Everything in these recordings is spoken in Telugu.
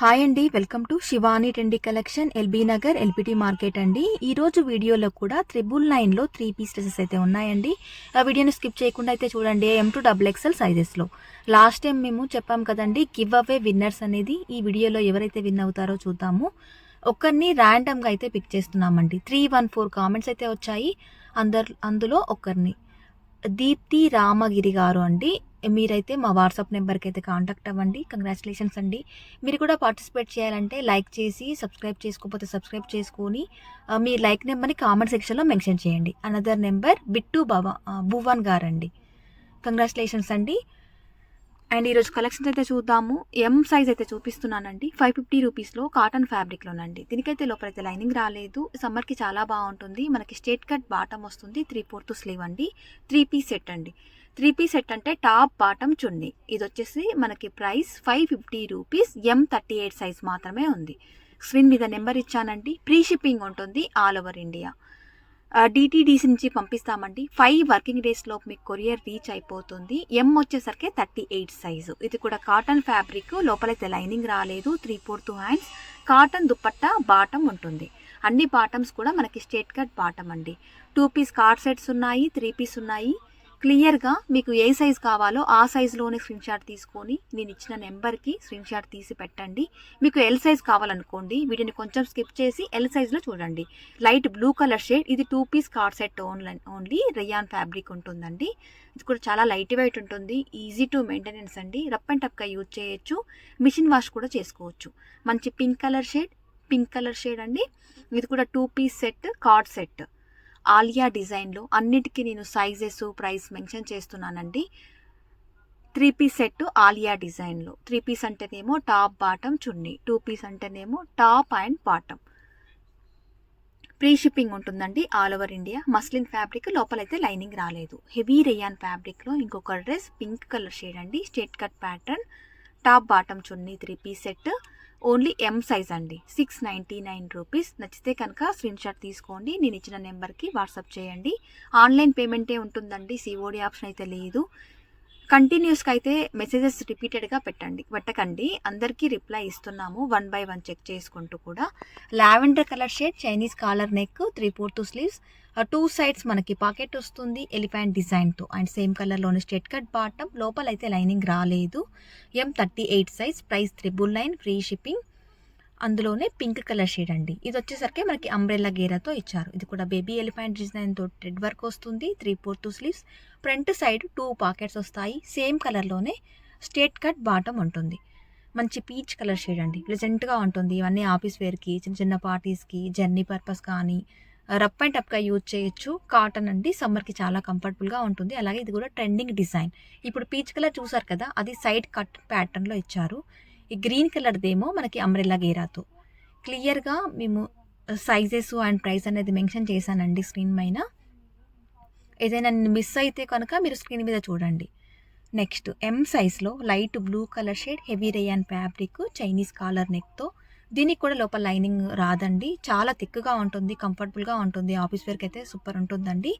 హాయ్ అండి, welcome to Shivani trendy collection, LB Nagar LPT market అండి. ఈ రోజు వీడియోలో కూడా 999లో 3 పీస్ డ్రెస్సెస్ అయితే ఉన్నాయండి. ఆ వీడియోని స్కిప్ చేయకుండా అయితే చూడండి. M2XXL సైజెస్లో లాస్ట్ టైం మేము చెప్పాం కదండి, గివ్ అవే విన్నర్స్ అనేది. ఈ వీడియోలో ఎవరైతే విన్ అవుతారో చూద్దాము. ఒకరిని ర్యాండమ్గా అయితే పిక్ చేస్తున్నామండి. 314 కామెంట్స్ అయితే వచ్చాయి. అందులో ఒకరిని దీప్తి రామగిరి గారు అండి. మీరైతే మా వాట్సాప్ నెంబర్కి అయితే కాంటాక్ట్ అవ్వండి. కంగ్రాచులేషన్స్ అండి. మీరు కూడా పార్టిసిపేట్ చేయాలంటే లైక్ చేసి, సబ్స్క్రైబ్ చేసుకోకపోతే సబ్స్క్రైబ్ చేసుకొని మీ లైక్ నెంబర్ని కామెంట్ సెక్షన్లో మెన్షన్ చేయండి. అనదర్ నెంబర్ బిట్టు భువన్ గారు అండి. కంగ్రాచులేషన్స్ అండి. అండ్ ఈరోజు కలెక్షన్స్ అయితే చూద్దాము. ఎం సైజ్ అయితే చూపిస్తున్నానండి. 550 రూపీస్లో కాటన్ ఫ్యాబ్రిక్లోనండి. దీనికైతే లోపలైతే లైనింగ్ రాలేదు. సమ్మర్కి చాలా బాగుంటుంది. మనకి స్ట్రేట్ కట్ బాటమ్ వస్తుంది. 3/4 స్లీవ్ అండి. 3 పీస్ సెట్ అండి. 3 పీస్ సెట్ అంటే టాప్ బాటమ్ చున్నీ. ఇది వచ్చేసి మనకి ప్రైస్ 550 రూపీస్. M38 సైజ్ మాత్రమే ఉంది. స్క్రీన్ మీద నెంబర్ ఇచ్చానండి. ప్రీ షిప్పింగ్ ఉంటుంది ఆల్ ఓవర్ ఇండియా. డిటీడీసీ నుంచి పంపిస్తామండి. 5 వర్కింగ్ డేస్లోపు మీకు కొరియర్ రీచ్ అయిపోతుంది. ఎం వచ్చేసరికి 38 సైజు. ఇది కూడా కాటన్ ఫ్యాబ్రిక్. లోపలైతే లైనింగ్ రాలేదు. 3/4 హ్యాండ్స్. కాటన్ దుపట్టా బాటమ్ ఉంటుంది. అన్ని బాటమ్స్ కూడా మనకి స్ట్రేట్ కట్ బాటమ్ అండి. 2 పీస్ కార్డ్ సెట్స్ ఉన్నాయి. 3 పీస్ ఉన్నాయి. క్లియర్గా మీకు ఏ సైజ్ కావాలో ఆ సైజులోనే స్క్రీన్ షాట్ తీసుకొని నేను ఇచ్చిన నెంబర్కి స్క్రీన్ షాట్ తీసి పెట్టండి. మీకు ఎల్ సైజ్ కావాలనుకోండి, వీటిని కొంచెం స్కిప్ చేసి ఎల్ సైజ్లో చూడండి. Light blue colour shade. ఇది 2 piece card set only rayon fabric ఉంటుందండి. ఇది కూడా చాలా లైట్ వెయిట్ ఉంటుంది. ఈజీ టు మెయింటెనెన్స్ అండి. రఫ్ అండ్ టఫ్గా యూజ్ చేయొచ్చు. మిషన్ వాష్ కూడా చేసుకోవచ్చు. మంచి పింక్ కలర్ షేడ్ అండి. ఇది కూడా 2 piece set, cord set. Alia డిజైన్లో అన్నిటికీ నేను సైజెస్, ప్రైస్ మెన్షన్ చేస్తున్నానండి. 3 పీస్ సెట్ ఆలియా డిజైన్లో. 3 పీస్ అంటేనేమో టాప్ బాటమ్ చున్నీ. 2 పీస్ అంటేనేమో top and bottom. Free shipping ఉంటుందండి all over India. Muslin fabric. లోపలైతే లైనింగ్ రాలేదు. హెవీ రేయాన్ ఫ్యాబ్రిక్లో ఇంకొక డ్రెస్ పింక్ కలర్ షేడ్ అండి. Straight cut pattern. Top bottom chunni. 3 piece set. Only M size అండి. 699 రూపీస్. నచ్చితే కనుక స్క్రీన్ షాట్ తీసుకోండి. నేను ఇచ్చిన నెంబర్కి వాట్సాప్ చేయండి. ఆన్లైన్ పేమెంటే ఉంటుందండి. సిఓడి ఆప్షన్ అయితే లేదు. కంటిన్యూస్గా అయితే మెసేజెస్ రిపీటెడ్గా పెట్టకండి. అందరికీ రిప్లై ఇస్తున్నాము 1 by 1 చెక్ చేసుకుంటూ కూడా. Lavender colour shade, Chinese collar neck, 3/4 sleeves. 2 sides మనకి పాకెట్ వస్తుంది ఎలిఫెంట్ డిజైన్తో. అండ్ సేమ్ కలర్లోని స్ట్రేట్ కట్ బాటమ్. లోపలైతే లైనింగ్ రాలేదు. M38 size. Price 999. Free shipping. అందులోనే పింక్ కలర్ షేడ్ అండి. ఇది వచ్చేసరికి మనకి అంబ్రెల్లా గేరాతో ఇచ్చారు. ఇది కూడా బేబీ ఎలిఫెంట్ డిజైన్తో థ్రెడ్ వర్క్ వస్తుంది. 3/4 స్లీవ్స్. ఫ్రంట్ సైడ్ 2 పాకెట్స్ వస్తాయి. సేమ్ కలర్లోనే స్ట్రేట్ కట్ బాటమ్ ఉంటుంది. మంచి పీచ్ కలర్ షేడ్ అండి. ప్లెజెంట్గా ఉంటుంది. ఇవన్నీ ఆఫీస్ వేర్కి, చిన్న చిన్న పార్టీస్కి, జర్నీ పర్పస్ కానీ రఫ్ అండ్ టఫ్గా యూజ్ చేయొచ్చు. కాటన్ అండి. సమ్మర్కి చాలా కంఫర్టబుల్గా ఉంటుంది. అలాగే ఇది కూడా ట్రెండింగ్ డిజైన్. ఇప్పుడు పీచ్ కలర్ చూసారు కదా, అది సైడ్ కట్ ప్యాటర్న్లో ఇచ్చారు. ఈ గ్రీన్ కలర్దేమో మనకి అంబ్రెల్లా గేరాతో. క్లియర్గా మేము సైజెస్ అండ్ ప్రైస్ అనేది మెన్షన్ చేశానండి స్క్రీన్ పైన. ఏదైనా మిస్ అయితే కనుక మీరు స్క్రీన్ మీద చూడండి. నెక్స్ట్ ఎం సైజ్లో light blue colour shade, heavy rayon fabric, Chinese collar నెక్తో. దీనికి కూడా లోపల లైనింగ్ రాదండి. చాలా థిక్గా ఉంటుంది, కంఫర్టబుల్గా ఉంటుంది. ఆఫీస్ వేర్కి అయితే సూపర్ ఉంటుందండి.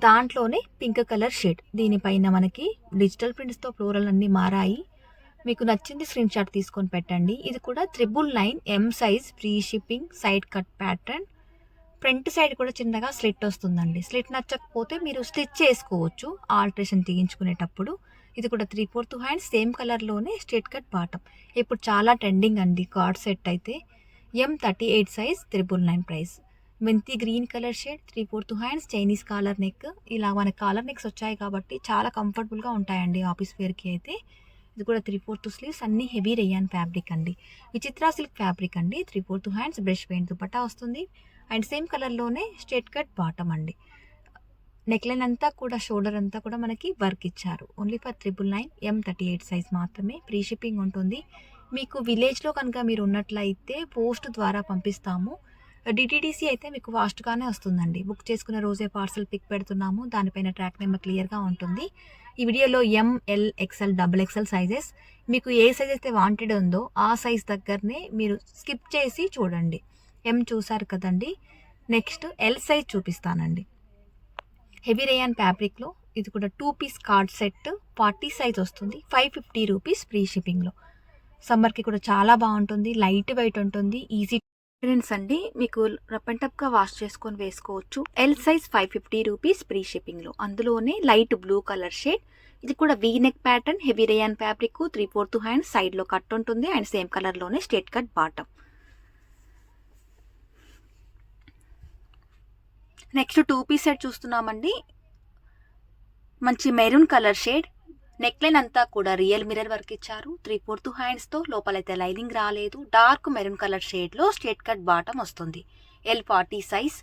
దాంట్లోనే పింక్ కలర్ షేడ్. దీనిపైన మనకి డిజిటల్ ప్రింట్స్తో ఫ్లోరల్ అన్నీ మారాయి. మీకు నచ్చింది స్క్రీన్ షాట్ తీసుకొని పెట్టండి. ఇది కూడా 999 M size. Free shipping. Side cut pattern. Front side కూడా చిన్నగా స్లిట్ వస్తుందండి. స్లిట్ నచ్చకపోతే మీరు స్టిచ్ చేసుకోవచ్చు ఆల్ట్రేషన్ తీయించుకునేటప్పుడు. ఇది కూడా 3/4 హ్యాండ్స్. సేమ్ కలర్లోనే స్ట్రేట్ కట్ బాటమ్. ఇప్పుడు చాలా ట్రెండింగ్ అండి కార్డ్ సెట్ అయితే. M38 size. 999 ప్రైస్. మెంతి green colour shade, 3/4 hands, Chinese collar neck. ఇలా మనకి కాలర్ నెక్స్ వచ్చాయి కాబట్టి చాలా కంఫర్టబుల్గా ఉంటాయండి ఆఫీస్ వేర్కి అయితే. ఇది కూడా 3/4 స్లీవ్స్. అన్ని హెవీ రేయాన్ ఫ్యాబ్రిక్ అండి. విచిత్ర సిల్క్ ఫ్యాబ్రిక్ అండి. 3/4 హ్యాండ్స్. బ్రష్ పెయింట్ దుపట్టా వస్తుంది. అండ్ సేమ్ కలర్లోనే స్ట్రేట్ కట్ బాటమ్ అండి. నెక్లైన్ అంతా కూడా, షోల్డర్ అంతా కూడా మనకి వర్క్ ఇచ్చారు. Only for 999. M38 సైజ్ మాత్రమే. ప్రీ షిప్పింగ్ ఉంటుంది. మీకు విలేజ్లో కనుక మీరు ఉన్నట్లయితే పోస్ట్ ద్వారా పంపిస్తాము. డిటీడీసీ అయితే మీకు ఫాస్ట్గానే వస్తుందండి. బుక్ చేసుకున్న రోజే పార్సల్ పిక్ పెడుతున్నాము. దానిపైన ట్రాక్ నెంబర్ క్లియర్గా ఉంటుంది. ఈ వీడియోలో ML, XL, XXL సైజెస్. మీకు ఏ సైజ్ అయితే వాంటెడ్ ఉందో ఆ సైజ్ దగ్గరనే మీరు స్కిప్ చేసి చూడండి. M చూసారు కదండి. నెక్స్ట్ ఎల్ సైజ్ చూపిస్తానండి. హెవీ రేయాన్ ఫ్యాబ్రిక్లో. ఇది కూడా 2 పీస్ కార్డ్ సెట్. 40 సైజ్ వస్తుంది. 550 రూపీస్ ఫ్రీ షిప్పింగ్లో. సమ్మర్కి కూడా చాలా బాగుంటుంది, లైట్ వెయిట్ ఉంటుంది, ఈజీ ఫ్రెండ్స్ అండి. మీకు రఫ్ అండ్ టఫ్గా వాష్ చేసుకొని వేసుకోవచ్చు. ఎల్ సైజ్ 550 రూపీస్ ఫ్రీ షిప్పింగ్లో. అందులోనే లైట్ బ్లూ కలర్ షేడ్, ఇది కూడా V neck pattern, heavy rayon fabric, 3/4 hand, సైడ్లో కట్ ఉంటుంది అండ్ సేమ్ కలర్లోనే straight cut bottom. Next 2 piece set చూస్తున్నామండి. మంచి maroon colour shade, neck line అంతా కూడా రియల్ మిర్రర్ వర్క్ ఇచ్చారు. 3/4 హ్యాండ్స్తో, లోపలైతే లైనింగ్ రాలేదు. డార్క్ మెరూన్ కలర్ షేడ్లో స్ట్రేట్ కట్ బాటమ్ వస్తుంది. L40 size.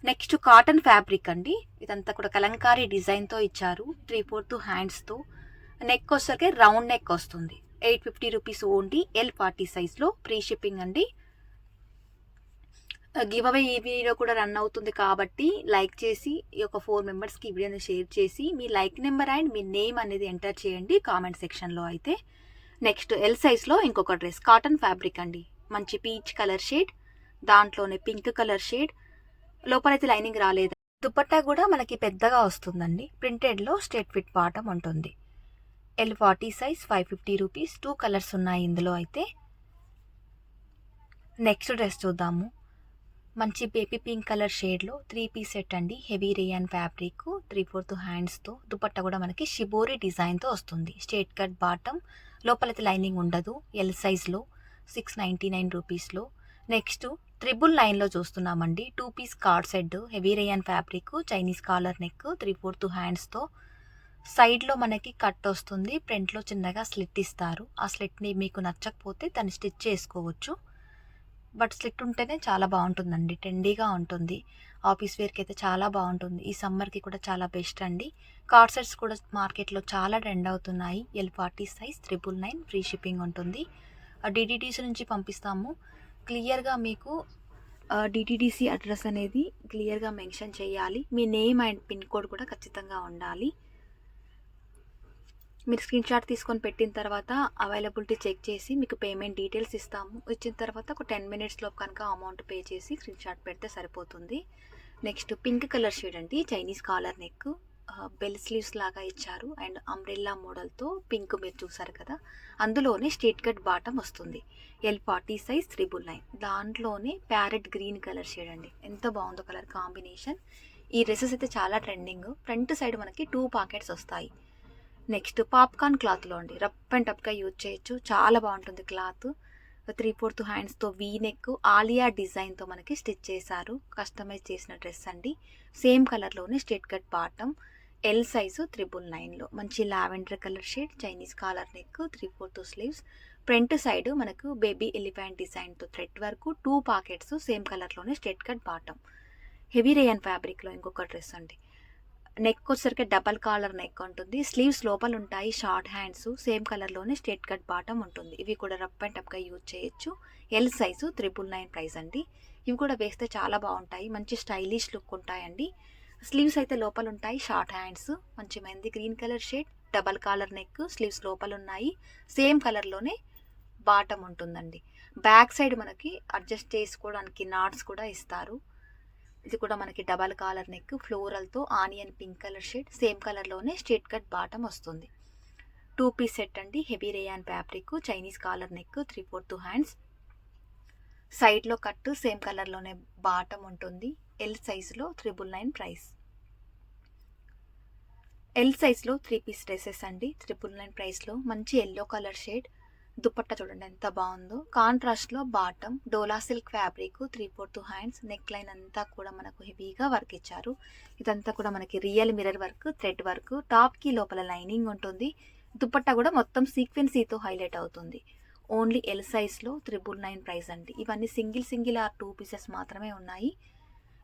Next cotton fabric అండి, ఇదంతా కూడా కలంకారీ డిజైన్తో ఇచ్చారు. 3/4 హ్యాండ్స్తో, నెక్ వచ్చేసరికి రౌండ్ నెక్ వస్తుంది. 850 రూపీస్ ఓన్లీ. L40 సైజ్లో ఫ్రీ షిప్పింగ్ అండి. గివ్ అవే ఈ వీడియో కూడా రన్ అవుతుంది కాబట్టి లైక్ చేసి ఈ యొక్క 4 మెంబర్స్కి ఈ వీడియోని షేర్ చేసి మీ లైక్ నెంబర్ అండ్ మీ నేమ్ అనేది ఎంటర్ చేయండి కామెంట్ సెక్షన్లో అయితే. నెక్స్ట్ ఎల్ సైజ్లో ఇంకొక డ్రెస్, కాటన్ ఫ్యాబ్రిక్ అండి, మంచి పీచ్ కలర్ షేడ్, దాంట్లోనే పింక్ కలర్ షేడ్, లోపలైతే లైనింగ్ రాలేదు. దుపట్టా కూడా మనకి పెద్దగా వస్తుందండి. ప్రింటెడ్లో స్ట్రేట్ ఫిట్ బాటమ్ ఉంటుంది. L40 size, 550 rupees. 2 కలర్స్ ఉన్నాయి ఇందులో అయితే. నెక్స్ట్ డ్రెస్ చూద్దాము. మంచి బేబీ పింక్ కలర్ షేడ్లో 3 పీస్ సెట్ అండి, హెవీ రేయాన్ ఫ్యాబ్రిక్, 3/4 హ్యాండ్స్తో, దుపట్టా కూడా మనకి షిబోరి డిజైన్తో వస్తుంది. స్ట్రేట్ కట్ బాటమ్, లోపలైతే లైనింగ్ ఉండదు. ఎల్ సైజ్లో 699 రూపీస్లో. నెక్స్ట్ 999లో చూస్తున్నామండి. 2 piece card set, heavy rayon fabric, Chinese collar neck, 3/4 హ్యాండ్స్తో, సైడ్లో మనకి కట్ వస్తుంది, ఫ్రంట్లో చిన్నగా స్లిట్ ఇస్తారు. ఆ స్లిట్ని మీకు నచ్చకపోతే దాన్ని స్టిచ్ చేసుకోవచ్చు. బట్ స్లిట్ ఉంటేనే చాలా బాగుంటుందండి, ట్రెండీగా ఉంటుంది. ఆఫీస్ వేర్కి అయితే చాలా బాగుంటుంది. ఈ సమ్మర్కి కూడా చాలా బెస్ట్ అండి. కార్డ్ సెట్స్ కూడా మార్కెట్లో చాలా ట్రెండ్ అవుతున్నాయి. L40 సైజ్, 999 ఫ్రీ షిప్పింగ్ ఉంటుంది. డిటీడీసీ నుంచి పంపిస్తాము. క్లియర్గా మీకు డిటీడీసీ అడ్రస్ అనేది క్లియర్గా మెన్షన్ చేయాలి. మీ నేమ్ అండ్ పిన్ కోడ్ కూడా ఖచ్చితంగా ఉండాలి. మీరు స్క్రీన్ షాట్ తీసుకొని పెట్టిన తర్వాత అవైలబిలిటీ చెక్ చేసి మీకు పేమెంట్ డీటెయిల్స్ ఇస్తాము. ఇచ్చిన తర్వాత ఒక 10 మినిట్స్లో కనుక అమౌంట్ పే చేసి స్క్రీన్ షాట్ పెడితే సరిపోతుంది. నెక్స్ట్ పింక్ కలర్ షేడ్ అండి, Chinese collar neck, bell sleeves లాగా ఇచ్చారు అండ్ అంబ్రెల్లా మోడల్తో పింక్ మీరు చూసారు కదా, అందులోనే స్ట్రేట్ కట్ బాటమ్ వస్తుంది. L40 size, 999. దాంట్లోనే ప్యారెట్ గ్రీన్ కలర్ షేడ్ అండి, ఎంత బాగుందో కలర్ కాంబినేషన్. ఈ డ్రెస్సెస్ అయితే చాలా ట్రెండింగ్. ఫ్రంట్ సైడ్ మనకి 2 పాకెట్స్ వస్తాయి. నెక్స్ట్ పాప్కార్న్ క్లాత్లో అండి, రఫ్ అండ్ టఫ్గా యూజ్ చేయొచ్చు, చాలా బాగుంటుంది క్లాత్. 3/4 హ్యాండ్స్తో వీ నెక్, ఆలియా డిజైన్తో మనకి స్టిచ్ చేశారు. కస్టమైజ్ చేసిన డ్రెస్ అండి. సేమ్ కలర్లోనే straight cut bottom. L size 999లో. మంచి lavender colour shade, Chinese collar neck, 3/4 sleeves. Front side మనకు బేబీ ఎలిఫెంట్ డిజైన్తో థ్రెడ్ వరకు, 2 పాకెట్స్, సేమ్ కలర్లోనే straight cut bottom. Heavy rayon ఫ్యాబ్రిక్లో ఇంకొక డ్రెస్ అండి. నెక్ వచ్చేసరికి డబల్ కాలర్ నెక్ ఉంటుంది. స్లీవ్స్ లోపల ఉంటాయి, షార్ట్ హ్యాండ్స్, సేమ్ కలర్లోనే స్ట్రేట్ కట్ బాటమ్ ఉంటుంది. ఇవి కూడా రఫ్ అండ్ టఫ్గా యూజ్ చేయొచ్చు. ఎల్ సైజు 999 ప్రైస్ అండి. ఇవి కూడా వేస్తే చాలా బాగుంటాయి, మంచి స్టైలిష్ లుక్ ఉంటాయండి. స్లీవ్స్ అయితే లోపల ఉంటాయి, షార్ట్ హ్యాండ్స్, మంచి mehndi green colour shade, double collar neck, sleeves లోపల ఉన్నాయి, సేమ్ కలర్లోనే బాటమ్ ఉంటుందండి. బ్యాక్ సైడ్ మనకి అడ్జస్ట్ చేసుకోవడానికి నాట్స్ కూడా ఇస్తారు. ఇది కూడా మనకి డబల్ కాలర్ నెక్, ఫ్లోరల్తో onion pink colour shade, same కలర్లోనే స్ట్రేట్ కట్ బాటమ్ వస్తుంది. 2 పీస్ సెట్ అండి, heavy rayon fabric, Chinese collar neck, 3/4 hands, సైడ్లో కట్, సేమ్ కలర్లోనే బాటమ్ ఉంటుంది. ఎల్ సైజులో 999 ప్రైస్. ఎల్ సైజ్లో 3 పీస్ డ్రెస్సెస్ అండి, 999 ప్రైస్లో. మంచి ఎల్లో కలర్ షేడ్, దుపట్టా చూడండి ఎంత బాగుందో, కాంట్రాస్ట్లో bottom, dola silk fabric, 3/4 hands, neck line అంతా కూడా మనకు హెవీగా వర్క్ ఇచ్చారు. ఇదంతా కూడా మనకి real mirror work, thread work, టాప్కి లోపల లైనింగ్ ఉంటుంది. దుపట్టా కూడా మొత్తం సీక్వెన్సీతో హైలైట్ అవుతుంది. ఓన్లీ ఎల్ సైజ్లో 999 ప్రైస్ అండి. ఇవన్నీ సింగిల్ ఆర్ 2 పీసెస్ మాత్రమే ఉన్నాయి.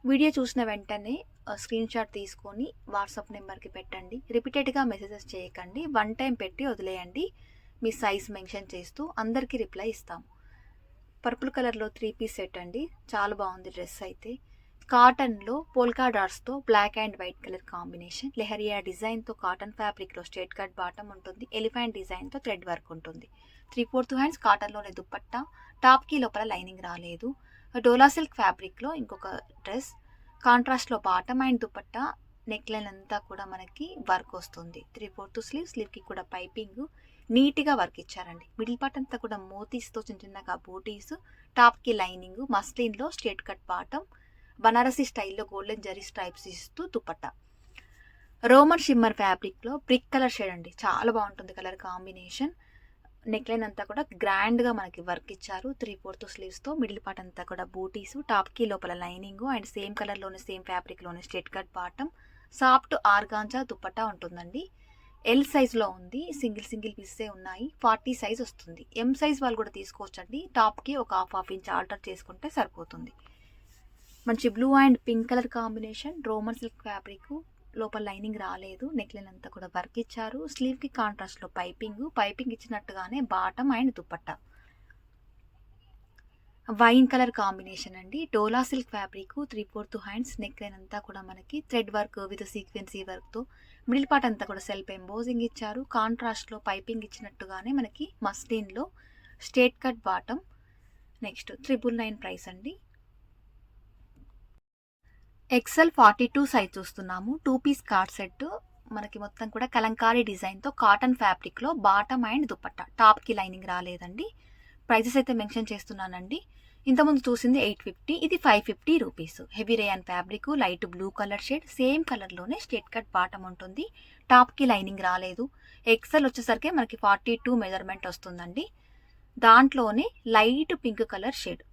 వీడియో చూసిన వెంటనే స్క్రీన్ షాట్ తీసుకొని వాట్సాప్ నెంబర్కి పెట్టండి. రిపీటెడ్గా మెసేజెస్ చేయకండి, 1 టైం పెట్టి వదిలేయండి. మీ సైజ్ మెన్షన్ చేస్తూ అందరికీ రిప్లై ఇస్తాం. పర్పుల్ కలర్లో 3 పీస్ సెట్ అండి, చాలా బాగుంది డ్రెస్ అయితే. కాటన్లో పోల్కా డాట్స్తో black and white colour combination, leheriya డిజైన్తో కాటన్ ఫ్యాబ్రిక్లో స్ట్రేట్ కట్ బాటమ్ ఉంటుంది. ఎలిఫెంట్ డిజైన్తో థ్రెడ్ వర్క్ ఉంటుంది. 3/4 హ్యాండ్స్, కాటన్లోనే దుపట్టా, టాప్కి లోపల లైనింగ్ రాలేదు. డోలా సిల్క్ ఫ్యాబ్రిక్లో ఇంకొక డ్రెస్, కాంట్రాస్ట్లో bottom and dupatta, neck line అంతా కూడా మనకి వర్క్ వస్తుంది. 3/4 స్లీవ్కి కూడా పైపింగ్, నీట్గా వర్క్ ఇచ్చారండి. మిడిల్ పార్ట్ అంతా కూడా మోతీస్తో చిన్న చిన్నగా బూటీస్, టాప్కి లైనింగ్, మస్లిన్లో స్ట్రేట్ కట్ బాటమ్, బనారసి స్టైల్లో గోల్డెన్ జరీ స్ట్రైప్స్ ఇస్తూ దుపట్టా. రోమన్ షిమ్మర్ ఫ్యాబ్రిక్లో బ్రిక్ కలర్ షేడ్ అండి, చాలా బాగుంటుంది కలర్ కాంబినేషన్. నెక్ లైన్ అంతా కూడా గ్రాండ్గా మనకి వర్క్ ఇచ్చారు. 3/4 స్లీవ్స్తో మిడిల్ పార్ట్ అంతా కూడా బూటీస్, టాప్కి లోపల లైనింగ్ అండ్ సేమ్ కలర్లోనే సేమ్ ఫ్యాబ్రిక్లోనే straight cut bottom, soft organza dupatta ఉంటుందండి. ఎల్ సైజ్లో ఉంది, సింగిల్ పీసే ఉన్నాయి. 40 సైజ్ వస్తుంది. ఎం సైజ్ వాళ్ళు కూడా తీసుకోవచ్చండి. టాప్కి ఒక హాఫ్ ఇంచ్ ఆల్టర్ చేసుకుంటే సరిపోతుంది. మంచి blue and pink colour combination, roman silk fabric, లోపల లైనింగ్ రాలేదు. నెక్ లైన్ అంతా కూడా వర్క్ ఇచ్చారు. స్లీవ్కి కాంట్రాస్ట్లో పైపింగ్ ఇచ్చినట్టుగానే bottom and dupatta. Wine colour combination అండి, dola silk fabric, 3/4 hands. Neck line అంతా కూడా మనకి థ్రెడ్ వర్క్ విత్ సీక్వెన్సీ వర్క్తో, మిడిల్ పార్ట్ అంతా కూడా సెల్ఫ్ ఎంబోజింగ్ ఇచ్చారు. కాంట్రాస్ట్లో పైపింగ్ ఇచ్చినట్టుగానే మనకి మస్లిన్లో straight cut bottom. Next 999 price అండి. ఎక్సెల్ 42 సైజ్ చూస్తున్నాము. 2 పీస్ కార్డ్ సెట్ మనకి మొత్తం కూడా కలంకారీ డిజైన్తో కాటన్ ఫ్యాబ్రిక్లో బాటమ్ అండ్ దుపట్టా. టాప్కి లైనింగ్ రాలేదండి. ప్రైజెస్ అయితే మెన్షన్ చేస్తున్నానండి. ఇంతకుముందు చూసింది 850, ఇది 550 rupees. Heavy rayon fabric, light blue colour shade, same కలర్లోనే స్ట్రేట్ కట్ బాటమ్ ఉంటుంది. టాప్కి లైనింగ్ రాలేదు. ఎక్సెల్ వచ్చేసరికి మనకి 42 మెజర్మెంట్ వస్తుందండి. దాంట్లోనే లైట్ పింక్ కలర్ షేడ్.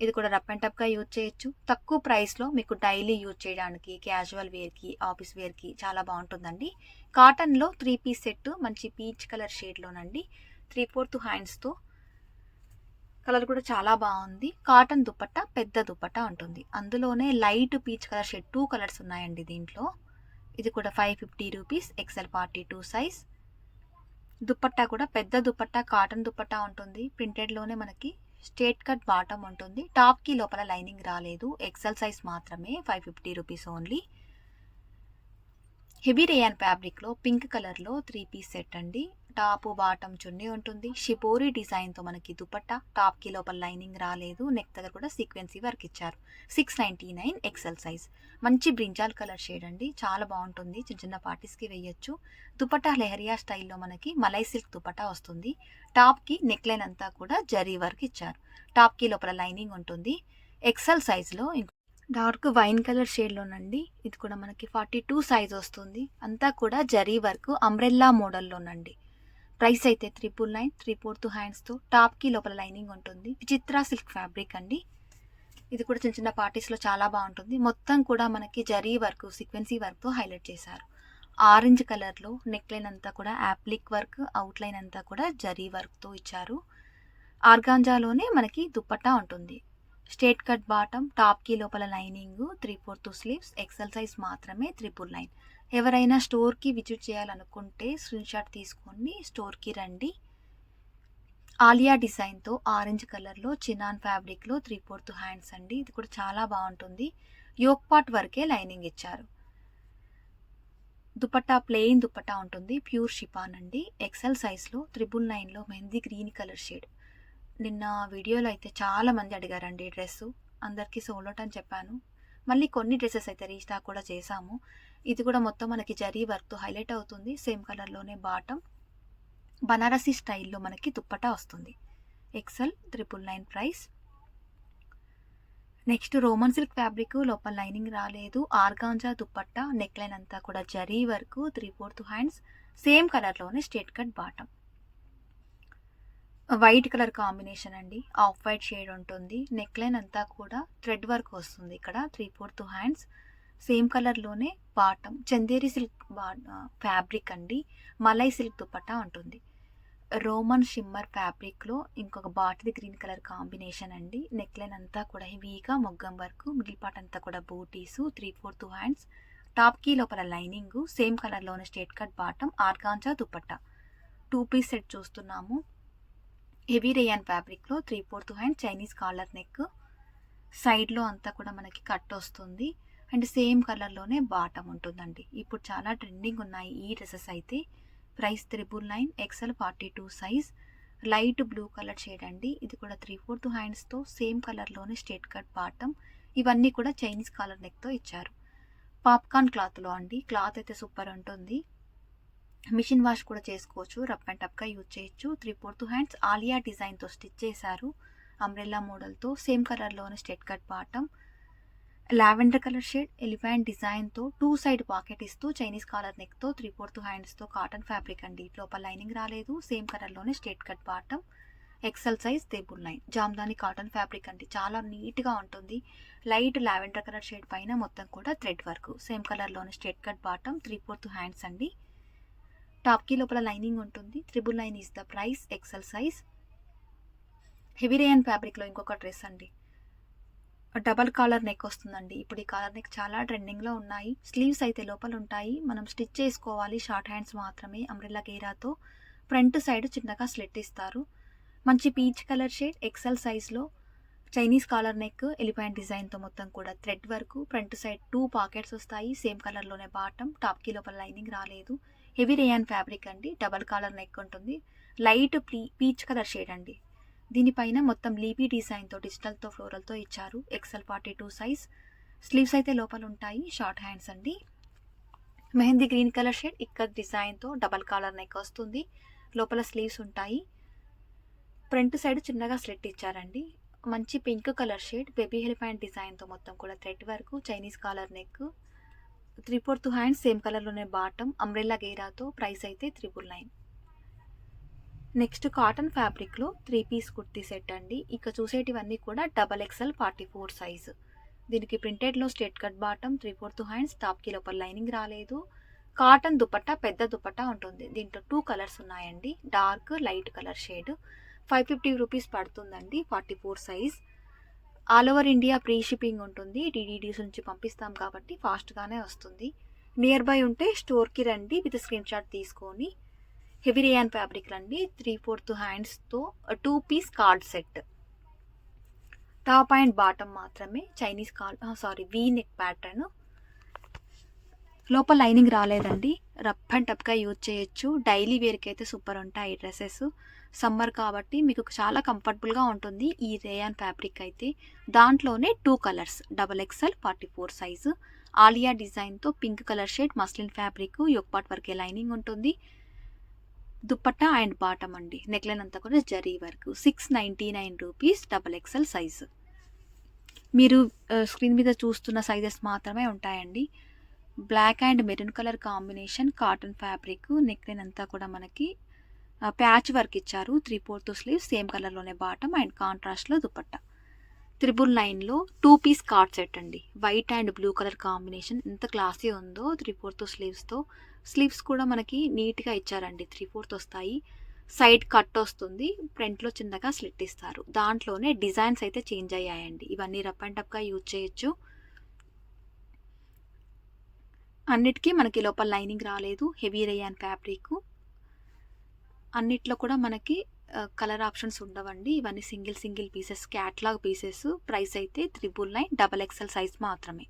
ఇది కూడా రఫ్ అండ్ టఫ్గా యూజ్ చేయొచ్చు. తక్కువ ప్రైస్లో మీకు డైలీ యూజ్ చేయడానికి, క్యాజువల్ వేర్కి, ఆఫీస్ వేర్కి చాలా బాగుంటుందండి. కాటన్లో 3 పీస్ సెట్ మంచి పీచ్ కలర్ షేడ్లోనండి. 3/4 హ్యాండ్స్తో కలర్ కూడా చాలా బాగుంది. కాటన్ దుపట్టా, పెద్ద దుపట్టా ఉంటుంది. అందులోనే light peach colour shade 2 colours ఉన్నాయండి దీంట్లో. ఇది కూడా 550 రూపీస్. XL 42 size. దుపట్టా కూడా పెద్ద దుపట్టా, కాటన్ దుపట్టా ఉంటుంది. ప్రింటెడ్లోనే మనకి స్ట్రేట్ కట్ బాటమ్ ఉంటుంది. టాప్కి లోపల లైనింగ్ రాలేదు. ఎక్సెల్ సైజ్ మాత్రమే, 550 రూపీస్ ఓన్లీ. హెవీ రేయాన్ ఫ్యాబ్రిక్లో పింక్ కలర్లో 3 పీస్ సెట్ అండి. టాప్ బాటమ్ చున్నీ ఉంటుంది. షిబోరి డిజైన్తో మనకి దుపట్టా, టాప్కి లోపల లైనింగ్ రాలేదు. నెక్ దగ్గర కూడా సీక్వెన్సీ వర్క్ ఇచ్చారు. 699 ఎక్సెల్ సైజ్. మంచి బ్రింజాల్ కలర్ షేడ్ అండి, చాలా బాగుంటుంది. చిన్న పార్టీస్కి వేయచ్చు. దుపట్టా లెహరియా స్టైల్లో మనకి మలై సిల్క్ దుపట్టా వస్తుంది. టాప్కి నెక్ లైన్ అంతా కూడా జరీ వర్క్ ఇచ్చారు. టాప్కి లోపల లైనింగ్ ఉంటుంది. ఎక్సెల్ సైజ్లో డార్క్ వైన్ కలర్ షేడ్లోనండి. ఇది కూడా మనకి 42 సైజ్ వస్తుంది. అంతా కూడా జరీ వర్క్ అంబ్రెల్లా మోడల్లోనండి. ప్రైస్ అయితే 999, 3/4 హ్యాండ్స్తో, టాప్కి లోపల లైనింగ్ ఉంటుంది. విచిత్ర సిల్క్ ఫ్యాబ్రిక్ అండి. ఇది కూడా చిన్న పార్టీస్లో చాలా బాగుంటుంది. మొత్తం కూడా మనకి జరీ వర్క్, సీక్వెన్సీ వర్క్తో హైలైట్ చేశారు. ఆరెంజ్ కలర్లో నెక్ లైన్ అంతా కూడా యాప్లిక్ వర్క్, అవుట్ లైన్ అంతా కూడా జరీ వర్క్తో ఇచ్చారు. ఆర్గాంజాలోనే మనకి దుపట్టా ఉంటుంది. స్ట్రేట్ కట్ బాటమ్, టాప్కి లోపల లైనింగ్, 3/4 స్లీవ్స్. ఎక్సెల్ సైజ్ మాత్రమే, 999. ఎవరైనా స్టోర్కి విజిట్ చేయాలనుకుంటే స్క్రీన్ షాట్ తీసుకొని స్టోర్కి రండి. ఆలియా డిజైన్తో ఆరెంజ్ కలర్లో చినాన్ ఫ్యాబ్రిక్లో 3/4 హ్యాండ్స్ అండి. ఇది కూడా చాలా బాగుంటుంది. యోక్ పార్ట్ వరకే లైనింగ్ ఇచ్చారు. దుపట్టా ప్లెయిన్ దుపట్టా ఉంటుంది. ప్యూర్ షిఫాన్ అండి. ఎక్సెల్ సైజ్లో 999లో మెహందీ గ్రీన్ కలర్ షేడ్. నిన్న వీడియోలో అయితే చాలా మంది అడిగారండి డ్రెస్సు. అందరికీ సోల్డ్ అవుట్ అని చెప్పాను. మళ్ళీ కొన్ని డ్రెస్సెస్ అయితే రీస్టాక్ కూడా చేశాము. ఇది కూడా మొత్తం మనకి జరీ వర్క్తో హైలైట్ అవుతుంది. సేమ్ కలర్లోనే బాటమ్, బనారసి స్టైల్లో మనకి దుప్పటా వస్తుంది. XL 999 price. Next Roman silk fabric, లోపల లైనింగ్ రాలేదు. ఆర్గాంజా దుపట్టా, నెక్ లైన్ అంతా కూడా జరీ వర్క్, 3/4 హ్యాండ్స్. సేమ్ కలర్లోనే straight cut bottom. White colour combination అండి, ఆఫ్ వైట్ షేడ్ ఉంటుంది. నెక్ లైన్ అంతా కూడా థ్రెడ్ వర్క్ వస్తుంది. ఇక్కడ 3/4 హ్యాండ్స్. సేమ్ కలర్లోనే బాటమ్, చందేరి సిల్క్ ఫ్యాబ్రిక్ అండి. మలై సిల్క్ దుపట్టా ఉంటుంది. రోమన్ షిమ్మర్ ఫ్యాబ్రిక్లో ఇంకొక బాటిల్ గ్రీన్ కలర్ కాంబినేషన్ అండి. నెక్ లైన్ అంతా కూడా హెవీగా మొగ్గం వర్క్, మిడిల్ పార్ట్ అంతా కూడా బూటీసు, 3/4 హ్యాండ్స్. టాప్కి లోపల లైనింగ్, సేమ్ కలర్లోనే straight cut bottom, organza dupatta. 2 piece set చూస్తున్నాము. హెవీ రేయాన్ ఫ్యాబ్రిక్లో 3/4 హ్యాండ్, చైనీస్ కాలర్ నెక్. సైడ్లో అంతా కూడా మనకి కట్ వస్తుంది. అండ్ సేమ్ కలర్లోనే బాటమ్ ఉంటుందండి. ఇప్పుడు చాలా ట్రెండింగ్ ఉన్నాయి ఈ డ్రెస్సెస్ అయితే. Price 999, XL 42 size. Light blue colour shade అండి. ఇది కూడా 3/4 హ్యాండ్స్తో, సేమ్ కలర్లోనే స్ట్రేట్ కట్ బాటమ్. ఇవన్నీ కూడా చైనీస్ కాలర్ నెక్తో ఇచ్చారు. పాప్కార్న్ క్లాత్లో అండి. క్లాత్ అయితే సూపర్ ఉంటుంది. మిషన్ వాష్ కూడా చేసుకోవచ్చు, రఫ్ అండ్ టఫ్గా యూజ్ చేయొచ్చు. 3/4 హ్యాండ్స్ ఆలియా డిజైన్తో స్టిచ్ చేశారు. అంబ్రెల్లా మోడల్తో సేమ్ కలర్లోనే straight cut bottom, lavender colour shade elephant డిజైన్తో 2 సైడ్ పాకెట్ ఇస్తూ చైనీస్ కాలర్ నెక్తో 3/4 హ్యాండ్స్తో కాటన్ ఫ్యాబ్రిక్ అండి. లోపల లైనింగ్ రాలేదు. సేమ్ కలర్లోనే straight cut bottom, XL size table line, Jamdani cotton fabric అండి. చాలా నీట్గా ఉంటుంది. లైట్ లావెండర్ కలర్ షేడ్ పైన మొత్తం కూడా థ్రెడ్ వర్క్. సేమ్ కలర్లోనే స్ట్రెట్ కట్ బాటమ్, 3/4 హ్యాండ్స్ అండి. టాప్కి లోపల లైనింగ్ ఉంటుంది. 999 is the price. XL size. Heavy rayon ఫ్యాబ్రిక్లో ఇంకొక డ్రెస్ అండి. డబల్ కాలర్ నెక్ వస్తుందండి. ఇప్పుడు ఈ కాలర్ నెక్ చాలా ట్రెండింగ్లో ఉన్నాయి. స్లీవ్స్ అయితే లోపల ఉంటాయి. మనం స్టిచ్ చేసుకోవాలి. షార్ట్ హ్యాండ్స్ మాత్రమే. అంబ్రెల్లా గేరాతో ఫ్రంట్ సైడ్ చిన్నగా స్లిట్ ఇస్తారు. మంచి పీచ్ కలర్ షేడ్ ఎక్సెల్ సైజ్లో చైనీస్ కాలర్ నెక్ ఎలిఫెంట్ డిజైన్తో మొత్తం కూడా thread work. Front side 2 pockets వస్తాయి. సేమ్ కలర్లోనే బాటమ్. టాప్కి లోపల లైనింగ్ రాలేదు. హెవీ రేయాన్ ఫ్యాబ్రిక్ అండి. డబల్ కాలర్ నెక్ ఉంటుంది. లైట్ పీచ్ కలర్ షేడ్ అండి. దీనిపైన మొత్తం లీపీ డిజైన్తో డిజిటల్తో ఫ్లోరల్తో ఇచ్చారు. XL 42 size. స్లీవ్స్ అయితే లోపల ఉంటాయి. షార్ట్ హ్యాండ్స్ అండి. Mehndi green colour shade ikat డిజైన్తో డబల్ కాలర్ నెక్ వస్తుంది. లోపల స్లీవ్స్ ఉంటాయి. ఫ్రంట్ సైడ్ చిన్నగా స్లిట్ ఇచ్చారండి. మంచి pink colour shade baby elephant డిజైన్తో మొత్తం కూడా thread work. Chinese collar neck, 3/4 hands same కలర్లోనే బాటమ్. అంబ్రెల్లా గేరాతో. ప్రైస్ అయితే 999. నెక్స్ట్ కాటన్ ఫ్యాబ్రిక్లో 3 పీస్ కుర్తీ సెట్ అండి. ఇక చూసేటివన్నీ కూడా XXL 44 సైజు. దీనికి ప్రింటెడ్లో స్ట్రెట్ కట్ బాటమ్, 3/4 హ్యాండ్స్. టాప్కి లోపల లైనింగ్ రాలేదు. కాటన్ దుపట్టా, పెద్ద దుపట్టా ఉంటుంది. దీంట్లో 2 కలర్స్ ఉన్నాయండి. Dark, light colour shade. 550 rupees పడుతుందండి. 44 size. All over India free shipping ఉంటుంది. DDDs నుంచి పంపిస్తాం కాబట్టి ఫాస్ట్గానే వస్తుంది. నియర్ బై ఉంటే స్టోర్కి రండి. విత్ స్క్రీన్ షాట్ తీసుకొని. హెవీ రేయాన్ ఫ్యాబ్రిక్ అండి. 3/4 హ్యాండ్స్తో 2 piece card set. Top and bottom మాత్రమే. Chinese V neck pattern. లోపల లైనింగ్ రాలేదండి. రఫ్ అండ్ టఫ్గా యూజ్ చేయొచ్చు. డైలీ వేర్కి అయితే సూపర్ ఉంటాయి ఈ డ్రెస్సెస్. సమ్మర్ కాబట్టి మీకు చాలా కంఫర్టబుల్గా ఉంటుంది ఈ రేయాన్ ఫ్యాబ్రిక్ అయితే. దాంట్లోనే 2 కలర్స్. XXL 44 size. ఆలియా డిజైన్తో pink colour shade muslin fabric. Yoke part వరకే లైనింగ్ ఉంటుంది. దుపట్టా అండ్ బాటమ్ అండి. నెక్లైన్ అంతా కూడా zari work. 699 rupees. XXL size. మీరు స్క్రీన్ మీద చూస్తున్న సైజెస్ మాత్రమే ఉంటాయండి. Black and maroon colour combination cotton fabric. Neckline అంతా కూడా మనకి ప్యాచ్ వర్క్ ఇచ్చారు. 3/4 స్లీవ్స్. సేమ్ కలర్లోనే బాటమ్ అండ్ కాంట్రాస్ట్లో దుపట్టా. 999లో 2 పీస్ కార్డ్ సెట్ అండి. White and blue colour combination. ఎంత క్లాసీ ఉందో. 3/4 స్లీవ్స్తో. స్లీవ్స్ కూడా మనకి నీట్గా ఇచ్చారండి. 3/4 వస్తాయి. సైడ్ కట్ వస్తుంది. ఫ్రంట్లో చిన్నగా స్లిట్ ఇస్తారు. దాంట్లోనే డిజైన్స్ అయితే చేంజ్ అయ్యాయండి. ఇవన్నీ రఫ్ అండ్ టఫ్గా యూజ్ చేయొచ్చు. అన్నిటికీ మనకి లోపల లైనింగ్ రాలేదు. Heavy rayon fabric. అన్నిట్లో కూడా మనకి కలర్ ఆప్షన్స్ ఉండవండి. ఇవన్నీ single pieces, catalogue pieces. Price అయితే 999. XXL సైజ్ మాత్రమే.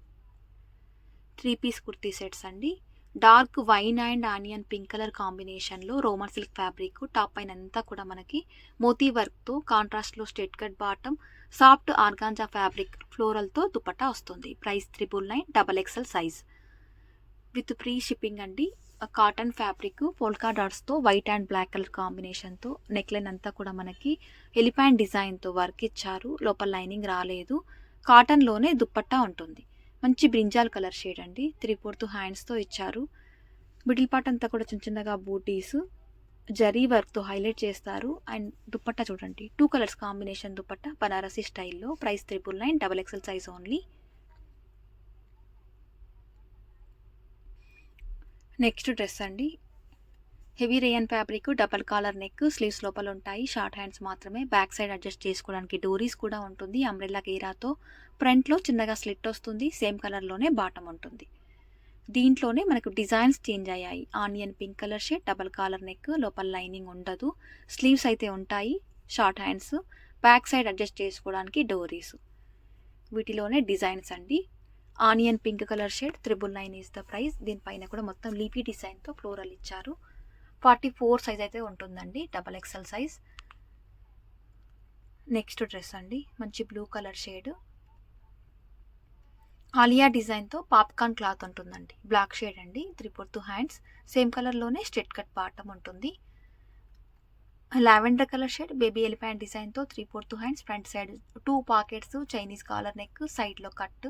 3 పీస్ కుర్తీ సెట్స్ అండి. Dark wine and onion pink colour కాంబినేషన్లో రోమన్ సిల్క్ ఫ్యాబ్రిక్. టాప్ పైన అంతా కూడా మనకి మోతీ వర్క్తో కాంట్రాస్ట్లో straight cut bottom. Soft organza fabric ఫ్లోరల్తో దుపట్టా వస్తుంది. Price 999. XXL size. With free shipping అండి. కాటన్ ఫ్యాబ్రిక్ పోల్కా డాట్స్తో వైట్ అండ్ బ్లాక్ కలర్ కాంబినేషన్తో. నెక్లైన్ అంతా కూడా మనకి ఎలిఫెంట్ డిజైన్తో వర్క్ ఇచ్చారు. లోపల లైనింగ్ రాలేదు. కాటన్లోనే దుపట్టా ఉంటుంది. మంచి బ్రింజాల్ కలర్ షేడ్ అండి. 3/4 హ్యాండ్స్తో ఇచ్చారు. మిడిల్ పార్ట్ అంతా కూడా చిన్నగా బూటీస్ జరీ వర్క్తో హైలైట్ చేస్తారు. అండ్ దుపట్టా చూడండి. 2 కలర్స్ కాంబినేషన్ దుపట్టా బనారసి స్టైల్లో. Price 999. XXL size only. Next dress అండి. Heavy rayon fabric. Double collar neck. Sleeves లోపల ఉంటాయి. షార్ట్ హ్యాండ్స్ మాత్రమే. బ్యాక్ సైడ్ అడ్జస్ట్ చేసుకోవడానికి డోరీస్ కూడా ఉంటుంది. అంబ్రెల్లా గేరాతో. ఫ్రంట్లో చిన్నగా స్లిట్ వస్తుంది. సేమ్ కలర్లోనే బాటమ్ ఉంటుంది. దీంట్లోనే మనకు డిజైన్స్ చేంజ్ అయ్యాయి. Onion pink colour shade. Double collar neck. లోపల లైనింగ్ ఉండదు. స్లీవ్స్ అయితే ఉంటాయి. Short hands. Back side adjust చేసుకోవడానికి డోరీస్. వీటిలోనే డిజైన్స్ అండి. Onion pink colour shade. 999 is the price. దీనిపైన కూడా మొత్తం లీపీ డిజైన్తో ఫ్లోరల్ ఇచ్చారు. 44 సైజ్ అయితే ఉంటుందండి. XXL size. నెక్స్ట్ డ్రెస్ అండి. మంచి బ్లూ కలర్ షేడ్. ఆలియా డిజైన్తో పాప్కార్న్ క్లాత్ ఉంటుందండి. బ్లాక్ షేడ్ అండి, 3/4 హ్యాండ్స్. సేమ్ కలర్లోనే స్ట్రెట్ కట్ బాటమ్ ఉంటుంది. Lavender colour shade baby elephant డిజైన్తో 3/4 hands. Front side 2 pockets, Chinese collar నెక్, సైడ్లో కట్,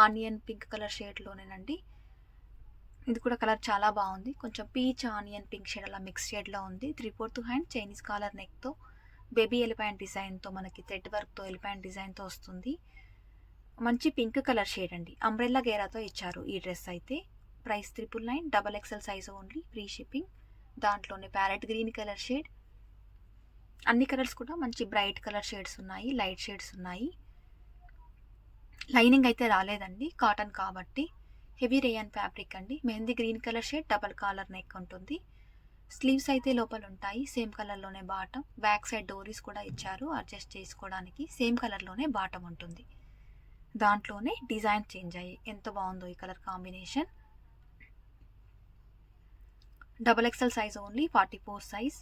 ఆనియన్ పింక్ కలర్ షేడ్లోనేనండి. ఇది కూడా కలర్ చాలా బాగుంది. కొంచెం పీచ్ ఆనియన్ పింక్ షేడ్ అలా మిక్స్ షేడ్లో ఉంది. 3/4 హ్యాండ్, చైనీస్ కాలర్ నెక్తో, బేబీ ఎలిఫెంట్ డిజైన్తో, మనకి థ్రెడ్ వర్క్తో ఎలిఫెంట్ డిజైన్తో వస్తుంది. మంచి పింక్ కలర్ షేడ్ అండి. అంబ్రెల్లా గేరాతో ఇచ్చారు ఈ డ్రెస్ అయితే. Price 999, XXL size only, free shipping. దాంట్లోనే ప్యారెట్ గ్రీన్ కలర్ షేడ్. అన్ని కలర్స్ కూడా మంచి బ్రైట్ కలర్ షేడ్స్ ఉన్నాయి, లైట్ షేడ్స్ ఉన్నాయి. లైనింగ్ అయితే రాలేదండి, కాటన్ కాబట్టి. హెవీ రేయన్ ఫ్యాబ్రిక్ అండి. Mehndi green colour shade, double collar neck ఉంటుంది. స్లీవ్స్ అయితే లోపల ఉంటాయి, సేమ్ కలర్లోనే బాటమ్. బ్యాక్ సైడ్ డోరీస్ కూడా ఇచ్చారు అడ్జస్ట్ చేసుకోవడానికి. సేమ్ కలర్లోనే బాటమ్ ఉంటుంది. దాంట్లోనే డిజైన్ చేంజ్ అయ్యి ఎంత బాగుందో ఈ colour combination. XXL size only, 44 size.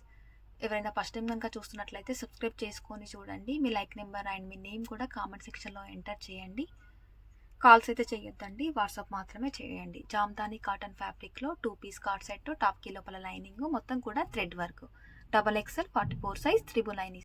ఎవరైనా ఫస్ట్ టైం కనుక చూస్తున్నట్లయితే సబ్స్క్రైబ్ చేసుకొని చూడండి. మీ లైక్ నెంబర్ అండ్ మీ నేమ్ కూడా కామెంట్ సెక్షన్లో ఎంటర్ చేయండి. కాల్స్ అయితే చేయొద్దండి, వాట్సాప్ మాత్రమే చేయండి. జామ్దాని కాటన్ ఫ్యాబ్రిక్లో 2 పీస్ కార్డ్ సెట్, టాప్కి లోపల లైనింగ్, మొత్తం కూడా థ్రెడ్ వర్క్. XXL 44 size, 399.